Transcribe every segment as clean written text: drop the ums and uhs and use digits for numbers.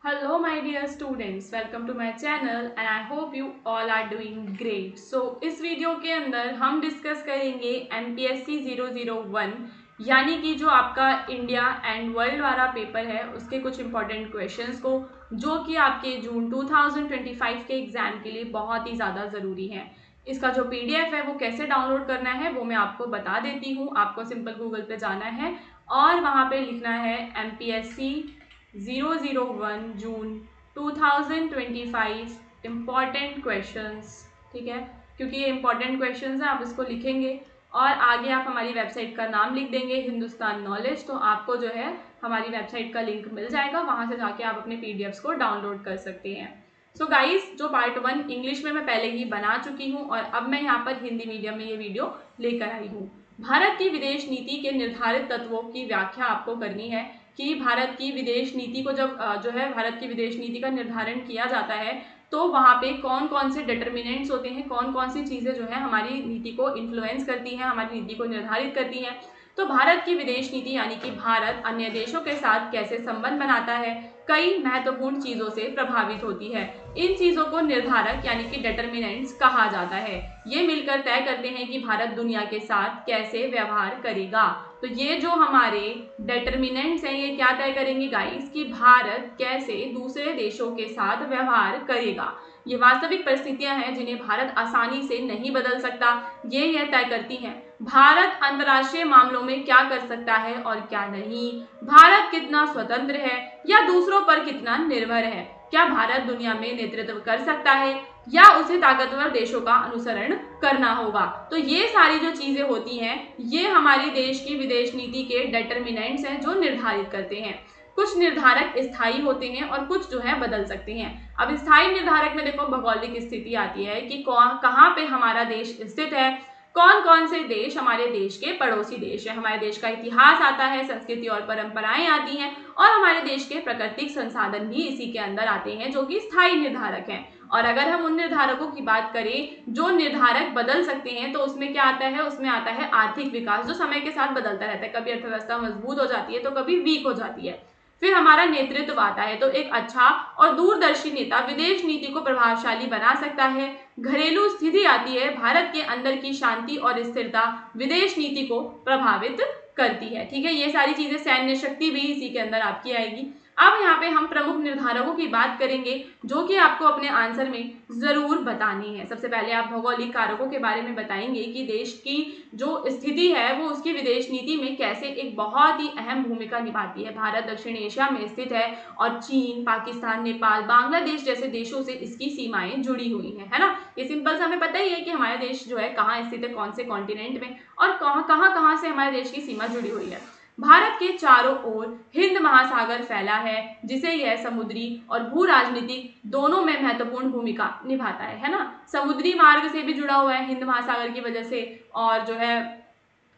Hello my dear students, welcome to my channel and I hope you all are doing great. So इस video के अंदर हम discuss करेंगे MPSC 001 यानी कि जो आपका इंडिया एंड वर्ल्ड वाला पेपर है उसके कुछ इंपॉर्टेंट क्वेश्चंस को जो कि आपके जून 2025 के एग्जाम के लिए बहुत ही ज़्यादा ज़रूरी है। इसका जो PDF है वो कैसे डाउनलोड करना है वो मैं आपको बता देती हूँ। आपको सिंपल गूगल पे जाना है और वहाँ पे लिखना है MPSC 001 जून 2025 इम्पॉर्टेंट क्वेश्चंस। ठीक है, क्योंकि ये इम्पॉर्टेंट क्वेश्चंस हैं आप इसको लिखेंगे और आगे आप हमारी वेबसाइट का नाम लिख देंगे हिंदुस्तान नॉलेज, तो आपको जो है हमारी वेबसाइट का लिंक मिल जाएगा, वहाँ से जाके आप अपने PDFs को डाउनलोड कर सकते हैं। सो गाइस, जो पार्ट 1 इंग्लिश में मैं पहले ही बना चुकी हूँ और अब मैं यहाँ पर हिंदी मीडियम में ये वीडियो लेकर आई हूँ। भारत की विदेश नीति के निर्धारित तत्वों की व्याख्या आपको करनी है कि भारत की विदेश नीति को जब जो है भारत की विदेश नीति का निर्धारण किया जाता है तो वहाँ पे कौन कौन से डिटर्मिनेंट्स होते हैं, कौन कौन सी चीज़ें जो है हमारी नीति को इन्फ्लुएंस करती हैं, हमारी नीति को निर्धारित करती हैं। तो भारत की विदेश नीति यानी कि भारत अन्य देशों के साथ कैसे संबंध बनाता है, कई महत्वपूर्ण चीज़ों से प्रभावित होती है। इन चीज़ों को निर्धारक यानी कि डिटर्मिनेंट्स कहा जाता है। ये मिलकर तय करते हैं कि भारत दुनिया के साथ कैसे व्यवहार करेगा। तो ये जो हमारे डिटर्मिनेंट्स हैं ये क्या तय करेंगे गाइस कि भारत कैसे दूसरे देशों के साथ व्यवहार करेगा। ये वास्तविक परिस्थितियां हैं जिन्हें भारत आसानी से नहीं बदल सकता। ये तय करती हैं भारत अंतर्राष्ट्रीय मामलों में क्या कर सकता है और क्या नहीं, भारत कितना स्वतंत्र है या दूसरों पर कितना निर्भर है, क्या भारत दुनिया में नेतृत्व कर सकता है या उसे ताकतवर देशों का अनुसरण करना होगा। तो ये सारी जो चीजें होती हैं ये हमारी देश की विदेश नीति के डिटर्मिनेंट्स हैं जो निर्धारित करते हैं। कुछ निर्धारक स्थायी होते हैं और कुछ जो है बदल सकते हैं। अब स्थायी निर्धारक में देखो भौगोलिक स्थिति आती है कि कहाँ पे हमारा देश स्थित है, कौन कौन से देश हमारे देश के पड़ोसी देश है, हमारे देश का इतिहास आता है, संस्कृति और परंपराएं आती हैं और हमारे देश के प्राकृतिक संसाधन भी इसी के अंदर आते हैं जो कि स्थायी निर्धारक हैं। और अगर हम उन निर्धारकों की बात करें जो निर्धारक बदल सकते हैं तो उसमें क्या आता है, उसमें आता है आर्थिक विकास जो समय के साथ बदलता रहता है, कभी अर्थव्यवस्था मजबूत हो जाती है तो कभी वीक हो जाती है। फिर हमारा नेतृत्व आता है, तो एक अच्छा और दूरदर्शी नेता विदेश नीति को प्रभावशाली बना सकता है। घरेलू स्थिति आती है, भारत के अंदर की शांति और स्थिरता विदेश नीति को प्रभावित करती है। ठीक है, ये सारी चीजें, सैन्य शक्ति भी इसी के अंदर आपकी आएगी। अब यहाँ पे हम प्रमुख निर्धारकों की बात करेंगे जो कि आपको अपने आंसर में जरूर बतानी है। सबसे पहले आप भौगोलिक कारकों के बारे में बताएंगे कि देश की जो स्थिति है वो उसकी विदेश नीति में कैसे एक बहुत ही अहम भूमिका निभाती है। भारत दक्षिण एशिया में स्थित है और चीन, पाकिस्तान, नेपाल, बांग्लादेश जैसे देशों से इसकी सीमाएं जुड़ी हुई हैं, है ना। ये सिंपल सा हमें पता ही है कि हमारा देश जो है कहाँ स्थित है, कौन से कॉन्टिनेंट में और कहाँ से हमारे देश की सीमा जुड़ी हुई है। भारत के चारों ओर हिंद महासागर फैला है जिसे यह समुद्री और भू राजनीतिक दोनों में महत्वपूर्ण भूमिका निभाता है ना। समुद्री मार्ग से भी जुड़ा हुआ है हिंद महासागर की वजह से, और जो है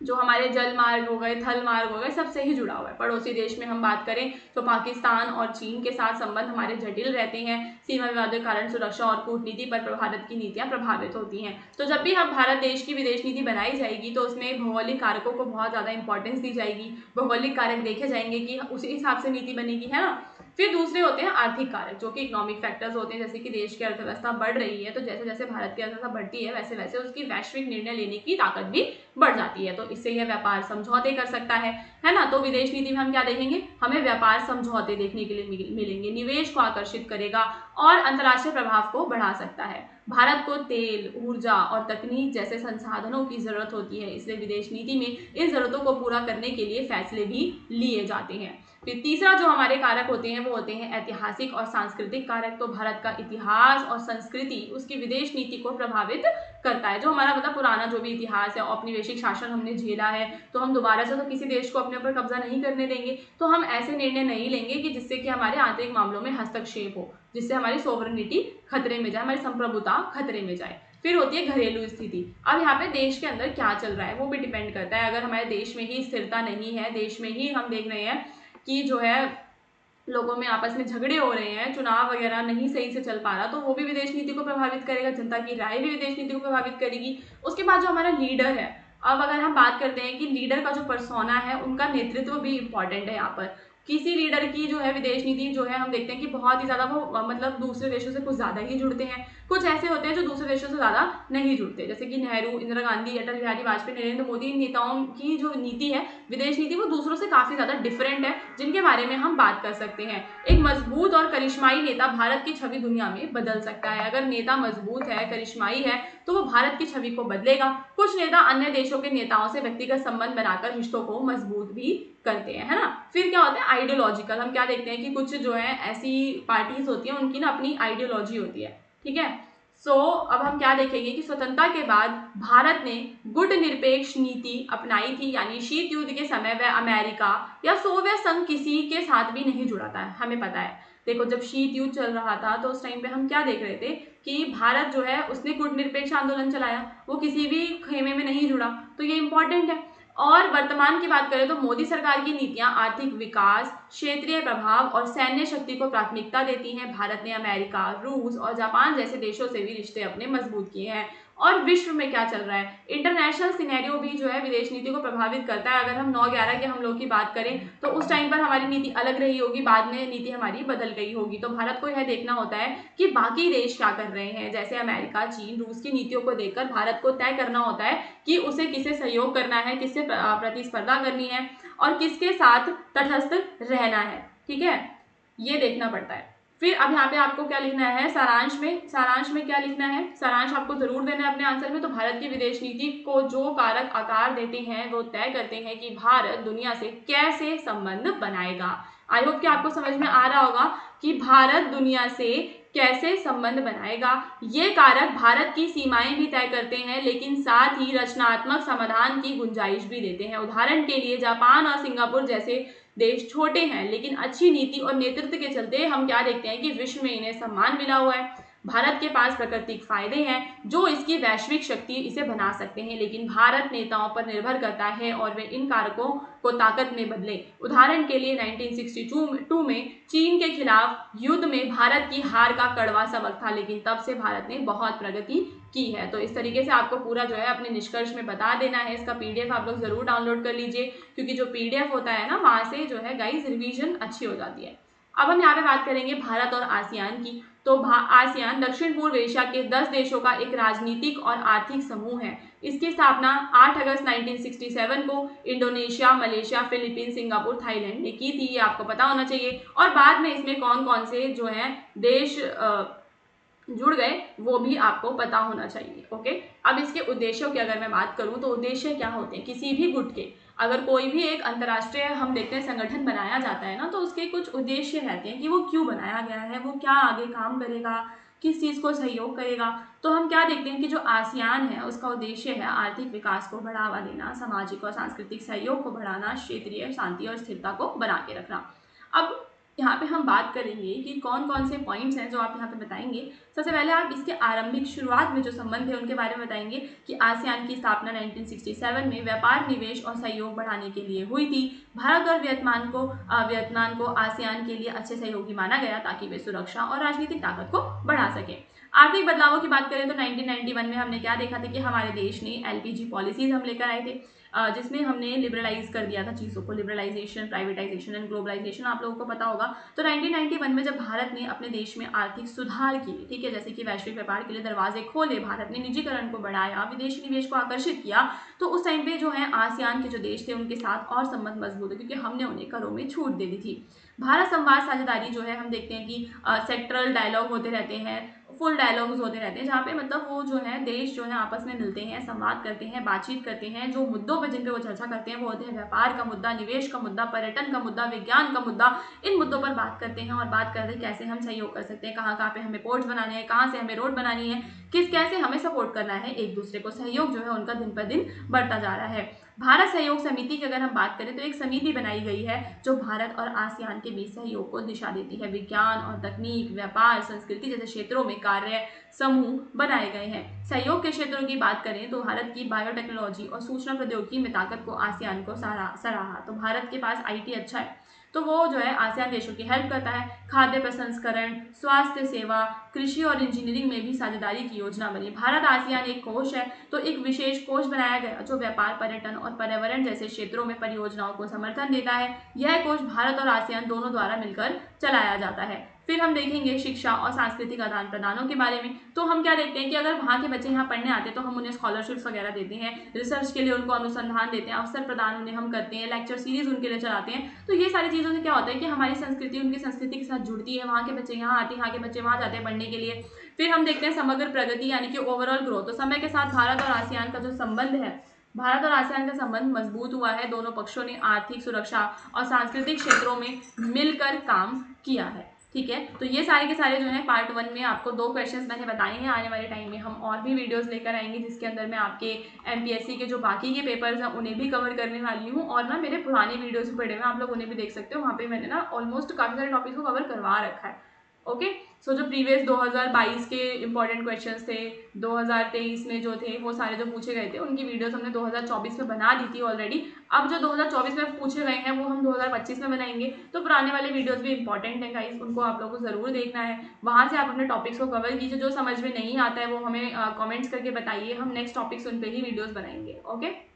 जो हमारे जल मार्ग हो गए, थल मार्ग हो गए, सबसे ही जुड़ा हुआ है। पड़ोसी देश में हम बात करें तो पाकिस्तान और चीन के साथ संबंध हमारे जटिल रहते हैं। सीमा विवादों के कारण सुरक्षा और कूटनीति पर भारत की नीतियां प्रभावित होती हैं। तो जब भी हम भारत देश की विदेश नीति बनाई जाएगी तो उसमें भौगोलिक कारकों को बहुत ज़्यादा इंपॉर्टेंस दी जाएगी। भौगोलिक कारक देखे जाएंगे कि उसी हिसाब से नीति बनेगी, है ना। फिर दूसरे होते हैं आर्थिक कारक जो कि इकोनॉमिक फैक्टर्स होते हैं, जैसे कि देश की अर्थव्यवस्था बढ़ रही है तो जैसे जैसे भारत की अर्थव्यवस्था बढ़ती है वैसे वैसे उसकी वैश्विक निर्णय लेने की ताकत भी बढ़ जाती है, तो इससे यह व्यापार समझौते कर सकता है ना। तो विदेश नीति में हम क्या देखेंगे, हमें व्यापार समझौते देखने के लिए मिलेंगे, निवेश को आकर्षित करेगा और अंतर्राष्ट्रीय प्रभाव को बढ़ा सकता है। भारत को तेल, ऊर्जा और तकनीक जैसे संसाधनों की जरूरत होती है, इसलिए विदेश नीति में इन जरूरतों को पूरा करने के लिए फैसले भी लिए जाते हैं। फिर तीसरा जो हमारे कारक होते हैं वो होते हैं ऐतिहासिक और सांस्कृतिक कारक। तो भारत का इतिहास और संस्कृति उसकी विदेश नीति को प्रभावित करता है। जो हमारा मतलब पुराना जो भी इतिहास है, औपनिवेशिक शासन हमने झेला है तो हम दोबारा से तो किसी देश को अपने ऊपर कब्जा नहीं करने देंगे, तो हम ऐसे निर्णय नहीं लेंगे कि जिससे कि हमारे आंतरिक मामलों में हस्तक्षेप हो, जिससे हमारी सोवरेनिटी खतरे में जाए, हमारी संप्रभुता खतरे में जाए। फिर होती है घरेलू स्थिति। अब यहाँ पे देश के अंदर क्या चल रहा है वो भी डिपेंड करता है। अगर हमारे देश में ही स्थिरता नहीं है, देश में ही हम देख रहे हैं कि जो है लोगों में आपस में झगड़े हो रहे हैं, चुनाव वगैरह नहीं सही से चल पा रहा, तो वो भी विदेश नीति को प्रभावित करेगा, जनता की राय भी विदेश नीति को प्रभावित करेगी। उसके बाद जो हमारा लीडर है, अब अगर हम बात करते हैं कि लीडर का जो पर्सोना है उनका नेतृत्व भी इम्पॉर्टेंट है यहाँ पर। किसी लीडर की जो है विदेश नीति जो है हम देखते हैं कि बहुत ही ज़्यादा वो मतलब दूसरे देशों से कुछ ज़्यादा ही जुड़ते हैं, कुछ ऐसे होते हैं जो दूसरे देशों से ज़्यादा नहीं जुड़ते, जैसे कि नेहरू, इंदिरा गांधी, अटल बिहारी वाजपेयी, नरेंद्र मोदी, इन नेताओं की जो नीति है विदेश नीति वो दूसरों से काफ़ी ज़्यादा डिफरेंट है, जिनके बारे में हम बात कर सकते हैं। एक मजबूत और करिश्माई नेता भारत की छवि दुनिया में बदल सकता है। अगर नेता मजबूत है, करिश्माई है, तो वो भारत की छवि को बदलेगा। कुछ नेता अन्य देशों के नेताओं से व्यक्तिगत संबंध बनाकर रिश्तों को मजबूत भी करते हैं, है ना। फिर क्या होता है आइडियोलॉजिकल, हम क्या देखते हैं कि कुछ जो है ऐसी पार्टीज होती हैं उनकी ना अपनी आइडियोलॉजी होती है, ठीक है। अब हम क्या देखेंगे कि स्वतंत्रता के बाद भारत ने गुट निरपेक्ष नीति अपनाई थी, यानी शीत युद्ध के समय वह अमेरिका या सोवियत संघ किसी के साथ भी नहीं जुड़ा था। हमें पता है, देखो जब शीत युद्ध चल रहा था तो उस टाइम पे हम क्या देख रहे थे कि भारत जो है उसने गुट निरपेक्ष आंदोलन चलाया, वो किसी भी खेमे में नहीं जुड़ा, तो ये इंपॉर्टेंट है। और वर्तमान की बात करें तो मोदी सरकार की नीतियां आर्थिक विकास, क्षेत्रीय प्रभाव और सैन्य शक्ति को प्राथमिकता देती हैं। भारत ने अमेरिका, रूस और जापान जैसे देशों से भी रिश्ते अपने मजबूत किए हैं। और विश्व में क्या चल रहा है, इंटरनेशनल सिनेरियो भी जो है विदेश नीति को प्रभावित करता है। अगर हम 9/11 के हमलों की बात करें तो उस टाइम पर हमारी नीति अलग रही होगी, बाद में नीति हमारी बदल गई होगी। तो भारत को यह देखना होता है कि बाकी देश क्या कर रहे हैं, जैसे अमेरिका, चीन, रूस की नीतियों को देखकर भारत को तय करना होता है कि उसे किसे सहयोग करना है, किससे प्रतिस्पर्धा करनी है और किसके साथ तटस्थ रहना है, ठीक है, ये देखना पड़ता है। फिर अब यहाँ पे आपको क्या लिखना है सारांश में क्या लिखना है, सारांश आपको जरूर देना है अपने आंसर में। तो भारत की विदेश नीति को जो कारक आकार देते हैं वो तय करते हैं कि भारत दुनिया से कैसे संबंध बनाएगा। आई होप कि आपको समझ में आ रहा होगा कि भारत दुनिया से कैसे संबंध बनाएगा। ये कारक भारत की सीमाएं भी तय करते हैं, लेकिन साथ ही रचनात्मक समाधान की गुंजाइश भी देते हैं। उदाहरण के लिए जापान और सिंगापुर जैसे देश छोटे हैं, लेकिन अच्छी नीति और नेतृत्व के चलते हम क्या देखते हैं कि विश्व में इन्हें सम्मान मिला हुआ है। भारत के पास प्राकृतिक फायदे हैं जो इसकी वैश्विक शक्ति इसे बना सकते हैं, लेकिन भारत नेताओं पर निर्भर करता है और वे इन कारकों को ताकत में बदले। उदाहरण के लिए 1962 में चीन के खिलाफ युद्ध में भारत की हार का कड़वा सबक था, लेकिन तब से भारत ने बहुत प्रगति की है। तो इस तरीके से आपको पूरा जो है अपने निष्कर्ष में बता देना है। इसका पीडीएफ आप लोग जरूर डाउनलोड कर लीजिए, क्योंकि जो पीडीएफ होता है ना वहां से जो है गाइस रिवीजन अच्छी हो जाती है। अब हम यहाँ पे बात करेंगे भारत और आसियान की। तो आसियान दक्षिण पूर्व एशिया के 10 देशों का एक राजनीतिक और आर्थिक समूह है। इसकी स्थापना 8 अगस्त 1967 को Indonesia, Malaysia, Philippines, Singapore, Thailand ने की थी, ये आपको पता होना चाहिए। और बाद में इसमें कौन कौन से जो हैं देश जुड़ गए वो भी आपको पता होना चाहिए। ओके, अब इसके उद्देश्यों की अगर मैं बात करूं तो उद्देश्य क्या होते हैं किसी भी गुट के। अगर कोई भी एक अंतर्राष्ट्रीय हम देखते हैं संगठन बनाया जाता है ना, तो उसके कुछ उद्देश्य रहते हैं कि वो क्यों बनाया गया है, वो क्या आगे काम करेगा, किस चीज़ को सहयोग करेगा। तो हम क्या देखते हैं कि जो आसियान है उसका उद्देश्य है आर्थिक विकास को बढ़ावा देना, सामाजिक और सांस्कृतिक सहयोग को बढ़ाना, क्षेत्रीय शांति और स्थिरता को बना के रखना। अब यहाँ पे हम बात करेंगे कि कौन कौन से पॉइंट्स हैं जो आप यहाँ पे बताएंगे। सबसे पहले आप इसके आरंभिक शुरुआत में जो संबंध है उनके बारे में बताएंगे कि आसियान की स्थापना 1967 में व्यापार, निवेश और सहयोग बढ़ाने के लिए हुई थी। भारत और वियतनाम को आसियान के लिए अच्छे सहयोगी माना गया ताकि वे सुरक्षा और राजनीतिक ताकत को बढ़ा सके। आर्थिक बदलावों की बात करें तो 1991 में हमने क्या देखा था कि हमारे देश ने एलपीजी पॉलिसीज हम लेकर आए थे, जिसमें हमने लिबरलाइज कर दिया था चीज़ों को, लिबरलाइजेशन, प्राइवेटाइजेशन एंड ग्लोबलाइजेशन आप लोगों को पता होगा। तो 1991 में जब भारत ने अपने देश में आर्थिक सुधार किए, ठीक है, जैसे कि वैश्विक व्यापार के लिए दरवाजे खोले, भारत ने निजीकरण को बढ़ाया, विदेशी निवेश को आकर्षित किया, तो उस टाइम पे जो है आसियान के जो देश थे उनके साथ और संबंध मजबूत है, क्योंकि हमने उन्हें करों में छूट दे दी थी। भारत संवाद साझेदारी जो है हम देखते हैं कि सेक्टरल डायलॉग होते रहते हैं, फुल डायलॉग्स होते रहते हैं, जहाँ पे मतलब वो जो है देश जो है आपस में मिलते हैं, संवाद करते हैं, बातचीत करते हैं। जो मुद्दों पे जिन पे वो चर्चा करते हैं वो होते हैं व्यापार का मुद्दा, निवेश का मुद्दा, पर्यटन का मुद्दा, विज्ञान का मुद्दा। इन मुद्दों पर बात करते हैं और बात करते हैं कैसे हम सहयोग कर सकते हैं, कहाँ कहाँ पे हमें पोर्ट्स बनाने हैं, कहाँ से हमें रोड बनानी है, कैसे हमें सपोर्ट करना है एक दूसरे को। सहयोग जो है उनका दिन पर दिन बढ़ता जा रहा है। भारत सहयोग समिति की अगर हम बात करें तो एक समिति बनाई गई है जो भारत और आसियान के बीच सहयोग को दिशा देती है। विज्ञान और तकनीक, व्यापार, संस्कृति जैसे क्षेत्रों में कार्य समूह बनाए गए हैं। सहयोग के क्षेत्रों की बात करें तो भारत की बायोटेक्नोलॉजी और सूचना प्रौद्योगिकी में ताकत को आसियान को सराहा। तो भारत के पास आईटी अच्छा है, तो वो जो है आसियान देशों की हेल्प करता है। खाद्य प्रसंस्करण, स्वास्थ्य सेवा, कृषि और इंजीनियरिंग में भी साझेदारी की योजना बनी। भारत आसियान एक कोष है, तो एक विशेष कोष बनाया गया जो व्यापार, पर्यटन और पर्यावरण जैसे क्षेत्रों में परियोजनाओं को समर्थन देता है। यह कोष भारत और आसियान दोनों द्वारा मिलकर चलाया जाता है। फिर हम देखेंगे शिक्षा और सांस्कृतिक आदान प्रदानों के बारे में। तो हम क्या देखते हैं कि अगर वहाँ के बच्चे यहाँ पढ़ने आते हैं तो हम उन्हें स्कॉलरशिप्स वगैरह देते हैं, रिसर्च के लिए उनको अनुसंधान देते हैं, अवसर प्रदान उन्हें हम करते हैं, लेक्चर सीरीज उनके लिए चलाते हैं। तो ये सारी चीज़ों से क्या होता है कि हमारी संस्कृति उनकी संस्कृति के साथ जुड़ती है। वहाँ के बच्चे यहाँ आते हैं, यहाँ के बच्चे वहाँ जाते हैं पढ़ने के लिए। फिर हम देखते हैं समग्र प्रगति यानी कि ओवरऑल ग्रोथ। तो समय के साथ भारत और आसियान का जो संबंध है, भारत और आसियान का संबंध मजबूत हुआ है। दोनों पक्षों ने आर्थिक, सुरक्षा और सांस्कृतिक क्षेत्रों में मिलकर काम किया है। ठीक है, तो ये सारे के सारे जो है पार्ट 1 में आपको 2 क्वेश्चंस मैंने बताए हैं। आने वाले टाइम में हम और भी वीडियोस लेकर आएंगे जिसके अंदर मैं आपके एमपीएससी के जो बाकी के पेपर्स हैं उन्हें भी कवर करने वाली हूँ। और ना मेरे पुराने वीडियोस भी पड़े हुए हैं, आप लोग उन्हें भी देख सकते हो। वहाँ पे मैंने ना ऑलमोस्ट काफ़ी सारे टॉपिक्स को कवर करवा रखा है। ओके, सो जो प्रीवियस 2022 के इंपॉर्टेंट क्वेश्चंस थे, 2023 में जो थे वो सारे जो पूछे गए थे उनकी वीडियोस हमने 2024 में बना दी थी ऑलरेडी। अब जो 2024 में पूछे गए हैं वो हम 2025 में बनाएंगे। तो पुराने वाले वीडियोस भी इंपॉर्टेंट हैं गाइस, उनको आप लोगों को ज़रूर देखना है। वहाँ से आप अपने टॉपिक्स को कवर कीजिए। जो समझ में नहीं आता है वो हमें कमेंट्स करके बताइए, हम नेक्स्ट टॉपिक्स उन पर ही वीडियोज़ बनाएंगे। ओके।